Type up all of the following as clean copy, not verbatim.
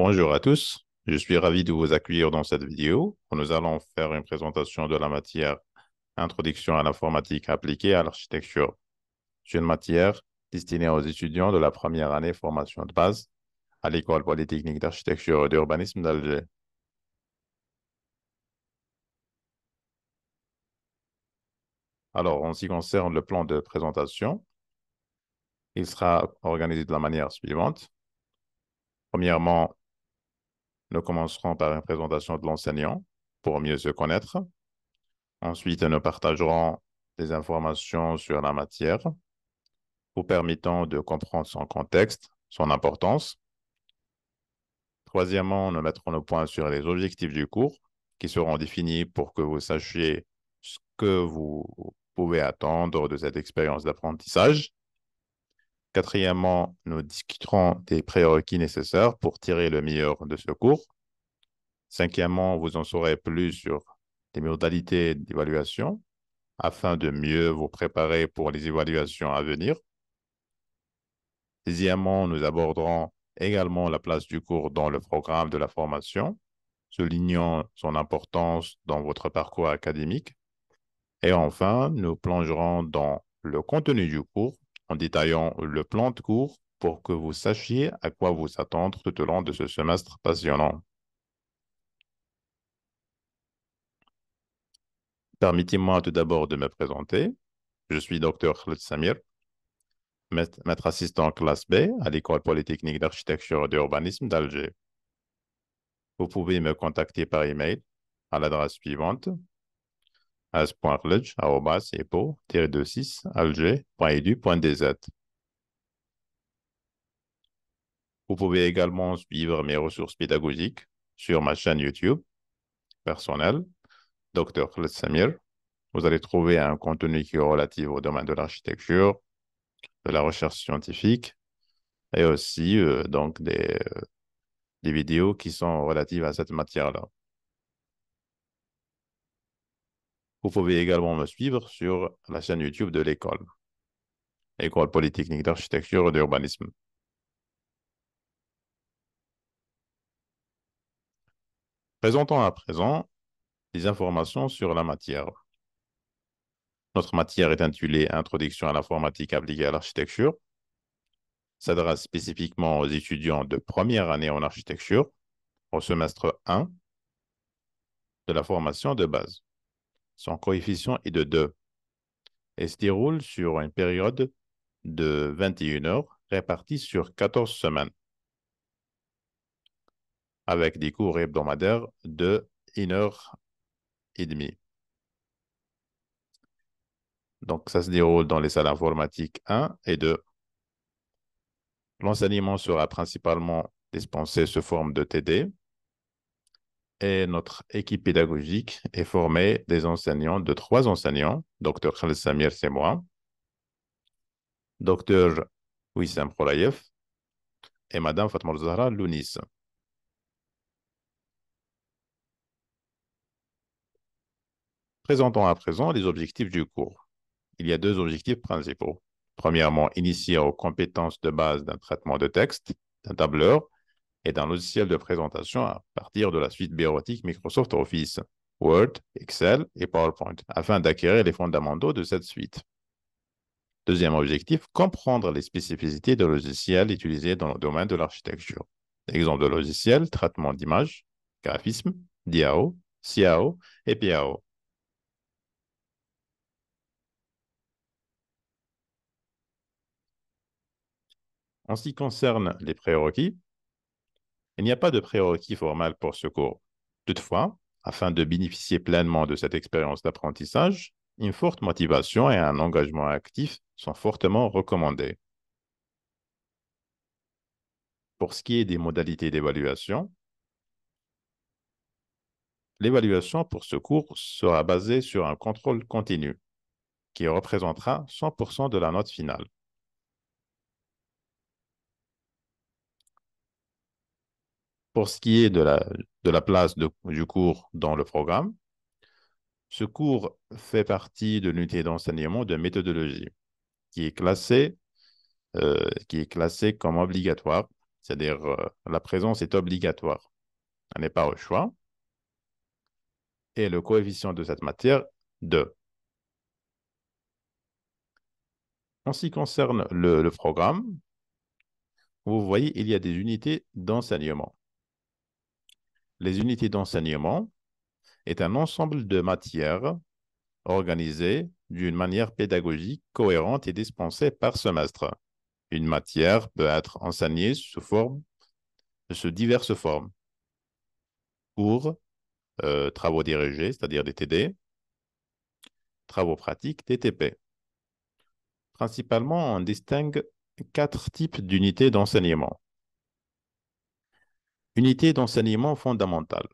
Bonjour à tous, je suis ravi de vous accueillir dans cette vidéo où nous allons faire une présentation de la matière Introduction à l'informatique appliquée à l'architecture. C'est une matière destinée aux étudiants de la première année formation de base à l'École polytechnique d'architecture et d'urbanisme d'Alger. Alors, en ce qui concerne le plan de présentation, il sera organisé de la manière suivante. Premièrement, nous commencerons par une présentation de l'enseignant pour mieux se connaître. Ensuite, nous partagerons des informations sur la matière vous permettant de comprendre son contexte, son importance. Troisièmement, nous mettrons le point sur les objectifs du cours qui seront définis pour que vous sachiez ce que vous pouvez attendre de cette expérience d'apprentissage. Quatrièmement, nous discuterons des prérequis nécessaires pour tirer le meilleur de ce cours. Cinquièmement, vous en saurez plus sur les modalités d'évaluation afin de mieux vous préparer pour les évaluations à venir. Sixièmement, nous aborderons également la place du cours dans le programme de la formation, soulignant son importance dans votre parcours académique. Et enfin, nous plongerons dans le contenu du cours en détaillant le plan de cours pour que vous sachiez à quoi vous attendre tout au long de ce semestre passionnant. Permettez-moi tout d'abord de me présenter. Je suis Dr. Khaled Samir, maître assistant classe B à l'École polytechnique d'architecture et d'urbanisme d'Alger. Vous pouvez me contacter par email à l'adresse suivante as.lej@epo-26alger.edu.dz. Vous pouvez également suivre mes ressources pédagogiques sur ma chaîne YouTube personnelle, Dr. Khaled Samir. Vous allez trouver un contenu qui est relatif au domaine de l'architecture, de la recherche scientifique et aussi donc des vidéos qui sont relatives à cette matière-là. Vous pouvez également me suivre sur la chaîne YouTube de l'école, École polytechnique d'architecture et d'urbanisme. Présentons à présent des informations sur la matière. Notre matière est intitulée Introduction à l'informatique appliquée à l'architecture, s'adresse spécifiquement aux étudiants de première année en architecture, au semestre 1 de la formation de base. Son coefficient est de 2 et se déroule sur une période de 21 heures répartie sur 14 semaines, avec des cours hebdomadaires de 1 heure et demie. Donc, ça se déroule dans les salles informatiques 1 et 2. L'enseignement sera principalement dispensé sous forme de TD et notre équipe pédagogique est formée des enseignants, de 3 enseignants, Dr. Khaled Samir, c'est moi, Dr. Wissam Khouraïef et Madame Fatma Zahra Lounis. Présentons à présent les objectifs du cours. Il y a 2 objectifs principaux. Premièrement, initier aux compétences de base d'un traitement de texte, d'un tableur et d'un logiciel de présentation à partir de la suite bureautique Microsoft Office, Word, Excel et PowerPoint, afin d'acquérir les fondamentaux de cette suite. Deuxième objectif, comprendre les spécificités de logiciels utilisés dans le domaine de l'architecture. Exemple de logiciels, traitement d'image, graphisme, DAO, CAO et PAO. En ce qui concerne les prérequis, il n'y a pas de prérequis formel pour ce cours. Toutefois, afin de bénéficier pleinement de cette expérience d'apprentissage, une forte motivation et un engagement actif sont fortement recommandés. Pour ce qui est des modalités d'évaluation, l'évaluation pour ce cours sera basée sur un contrôle continu qui représentera 100% de la note finale. Pour ce qui est de la place du cours dans le programme, ce cours fait partie de l'unité d'enseignement de méthodologie qui est classée comme obligatoire c'est-à-dire la présence est obligatoire. Elle n'est pas au choix. Et le coefficient de cette matière, 2. En ce qui concerne le programme, vous voyez, il y a des unités d'enseignement. Les unités d'enseignement est un ensemble de matières organisées d'une manière pédagogique cohérente et dispensée par semestre. Une matière peut être enseignée sous diverses formes. Cours, travaux dirigés, c'est-à-dire des TD, travaux pratiques, TTP. Principalement, on distingue 4 types d'unités d'enseignement. Unité d'enseignement fondamentale,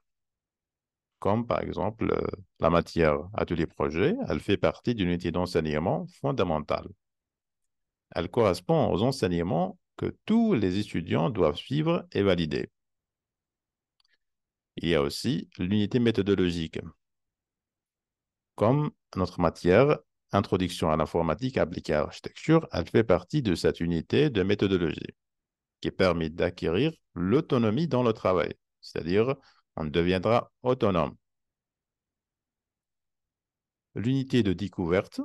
comme par exemple la matière atelier-projet, elle fait partie d'une unité d'enseignement fondamentale. Elle correspond aux enseignements que tous les étudiants doivent suivre et valider. Il y a aussi l'unité méthodologique, comme notre matière Introduction à l'informatique appliquée à l'architecture, elle fait partie de cette unité de méthodologie qui permet d'acquérir l'autonomie dans le travail, c'est-à-dire on deviendra autonome. L'unité de découverte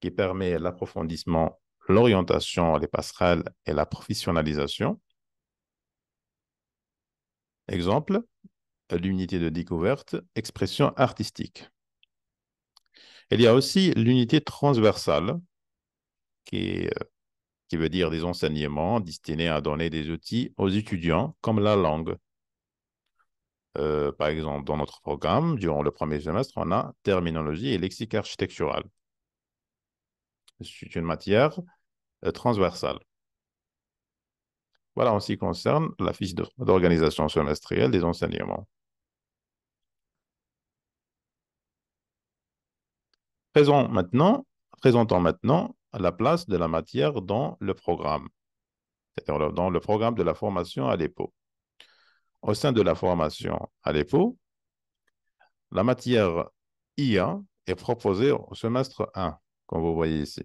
qui permet l'approfondissement, l'orientation, les passerelles et la professionnalisation. Exemple, l'unité de découverte, expression artistique. Il y a aussi l'unité transversale qui, qui veut dire des enseignements destinés à donner des outils aux étudiants comme la langue. Par exemple, dans notre programme, durant le premier semestre, on a terminologie et lexique architectural. C'est une matière transversale. Voilà en ce qui concerne la fiche d'organisation semestrielle des enseignements. Présentons maintenant la place de la matière dans le programme, c'est-à-dire dans le programme de la formation à l'EPO. Au sein de la formation à l'EPO, la matière IA est proposée au semestre 1, comme vous voyez ici,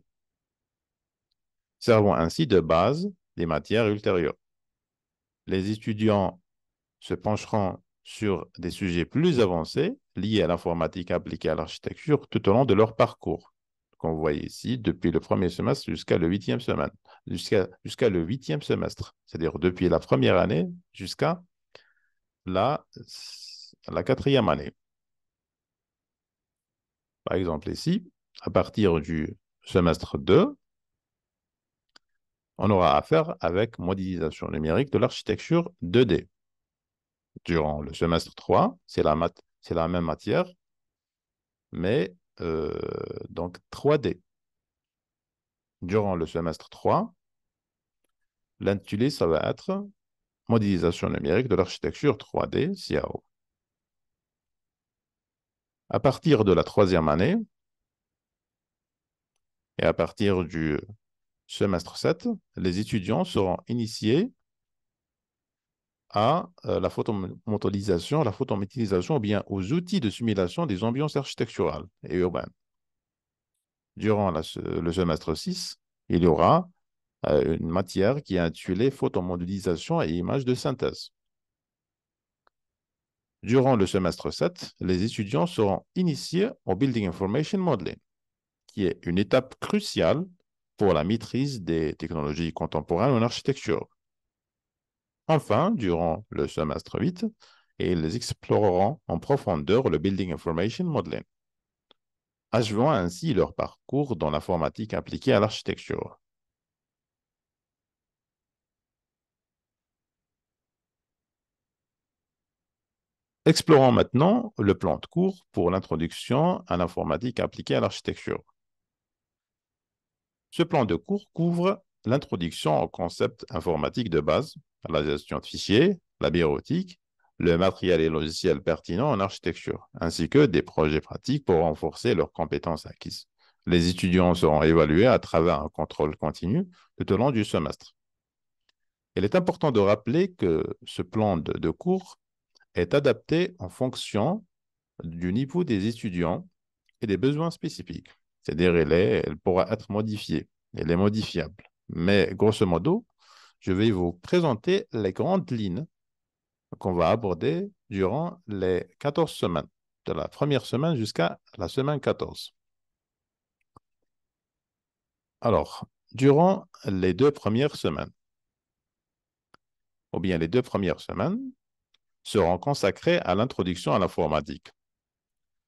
servant ainsi de base des matières ultérieures. Les étudiants se pencheront sur des sujets plus avancés liés à l'informatique appliquée à l'architecture tout au long de leur parcours, comme vous voyez ici, depuis le premier semestre jusqu'à le 8e semaine, jusqu'à le 8e semestre, c'est-à-dire depuis la première année jusqu'à la 4e année. Par exemple ici, à partir du semestre 2, on aura affaire avec modélisation numérique de l'architecture 2D. Durant le semestre 3, c'est la même matière, mais donc 3D. Durant le semestre 3, l'intitulé, ça va être modélisation numérique de l'architecture 3D, CAO. À partir de la 3e année et à partir du semestre 7, les étudiants seront initiés à la photométhodisation, ou bien aux outils de simulation des ambiances architecturales et urbaines. Durant le semestre 6, il y aura une matière qui est intitulée photomodélisation et images de synthèse. Durant le semestre 7, les étudiants seront initiés au Building Information Modeling, qui est une étape cruciale pour la maîtrise des technologies contemporaines en architecture. Enfin, durant le semestre 8, ils exploreront en profondeur le Building Information Modeling, achevant ainsi leur parcours dans l'informatique appliquée à l'architecture. Explorons maintenant le plan de cours pour l'introduction à l'informatique appliquée à l'architecture. Ce plan de cours couvre l'introduction au concept informatique de base, la gestion de fichiers, la bureautique, le matériel et logiciels pertinents en architecture, ainsi que des projets pratiques pour renforcer leurs compétences acquises. Les étudiants seront évalués à travers un contrôle continu tout au long du semestre. Il est important de rappeler que ce plan de cours est adapté en fonction du niveau des étudiants et des besoins spécifiques. C'est-à-dire, elle pourra être modifiée, elle est modifiable. Mais grosso modo, je vais vous présenter les grandes lignes qu'on va aborder durant les 14 semaines, de la première semaine jusqu'à la semaine 14. Alors, durant les 2 premières semaines, ou bien les 2 premières semaines, seront consacrées à l'introduction à l'informatique.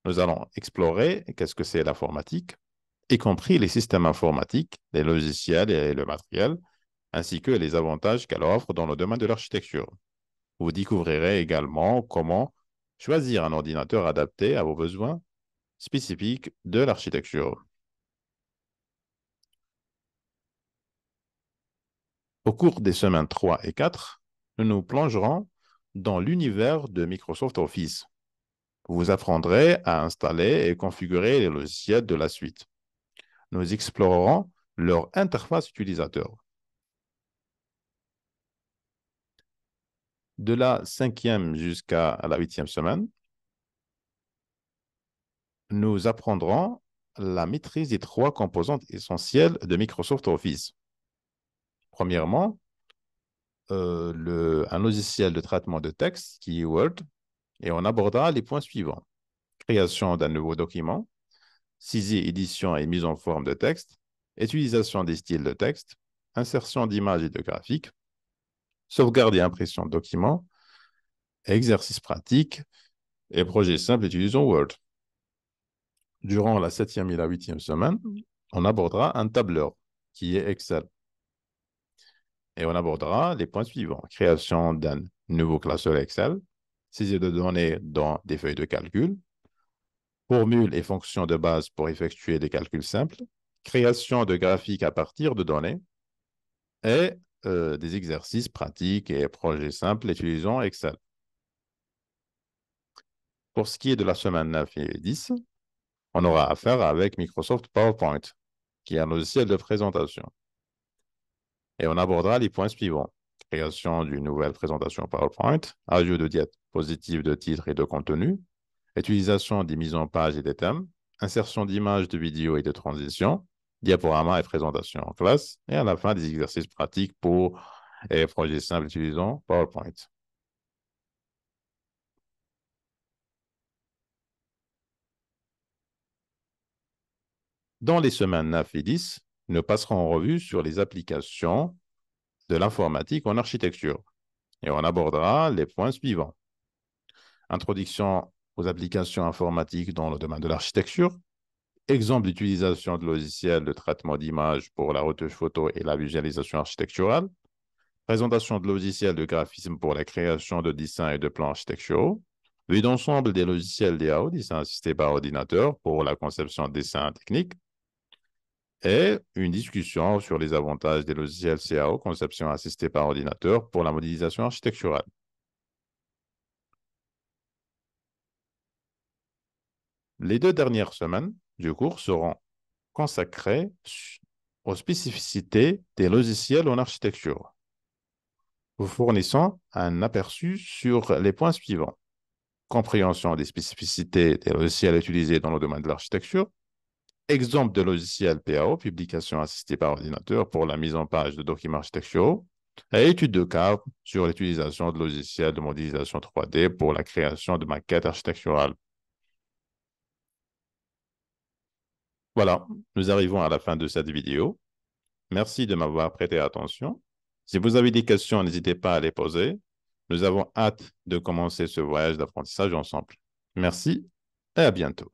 Nous allons explorer qu'est-ce que c'est l'informatique, y compris les systèmes informatiques, les logiciels et le matériel, ainsi que les avantages qu'elle offre dans le domaine de l'architecture. Vous découvrirez également comment choisir un ordinateur adapté à vos besoins spécifiques de l'architecture. Au cours des semaines 3 et 4, nous nous plongerons dans l'univers de Microsoft Office. Vous apprendrez à installer et configurer les logiciels de la suite. Nous explorerons leur interface utilisateur. De la 5e jusqu'à la 8e semaine, nous apprendrons la maîtrise des 3 composantes essentielles de Microsoft Office. Premièrement, un logiciel de traitement de texte qui est Word, et on abordera les points suivants. Création d'un nouveau document, saisie, édition et mise en forme de texte, utilisation des styles de texte, insertion d'images et de graphiques, sauvegarde et impression de documents, exercices pratiques et projets simples utilisant Word. Durant la 7e et la 8e semaine, on abordera un tableur qui est Excel. Et on abordera les points suivants. Création d'un nouveau classeur Excel, saisie de données dans des feuilles de calcul, formules et fonctions de base pour effectuer des calculs simples, création de graphiques à partir de données et des exercices pratiques et projets simples utilisant Excel. Pour ce qui est de la semaine 9 et 10, on aura affaire avec Microsoft PowerPoint, qui est un logiciel de présentation. Et on abordera les points suivants. Création d'une nouvelle présentation PowerPoint, ajout de diapositives de titres et de contenu, utilisation des mises en page et des thèmes, insertion d'images, de vidéos et de transitions, diaporamas et présentations en classe, et à la fin des exercices pratiques pour les projets simples utilisant PowerPoint. Dans les semaines 9 et 10, nous passerons en revue sur les applications de l'informatique en architecture et on abordera les points suivants. Introduction aux applications informatiques dans le domaine de l'architecture, exemple d'utilisation de logiciels de traitement d'images pour la retouche photo et la visualisation architecturale, présentation de logiciels de graphisme pour la création de dessins et de plans architecturaux, vue d'ensemble des logiciels DAO, dessin assisté par ordinateur, pour la conception de dessins techniques, et une discussion sur les avantages des logiciels CAO, conception assistée par ordinateur, pour la modélisation architecturale. Les 2 dernières semaines du cours seront consacrées aux spécificités des logiciels en architecture. Vous fournissons un aperçu sur les points suivants. Compréhension des spécificités des logiciels utilisés dans le domaine de l'architecture, exemple de logiciel PAO, publication assistée par ordinateur pour la mise en page de documents architecturaux, et étude de cas sur l'utilisation de logiciels de modélisation 3D pour la création de maquettes architecturales. Voilà, nous arrivons à la fin de cette vidéo. Merci de m'avoir prêté attention. Si vous avez des questions, n'hésitez pas à les poser. Nous avons hâte de commencer ce voyage d'apprentissage ensemble. Merci et à bientôt.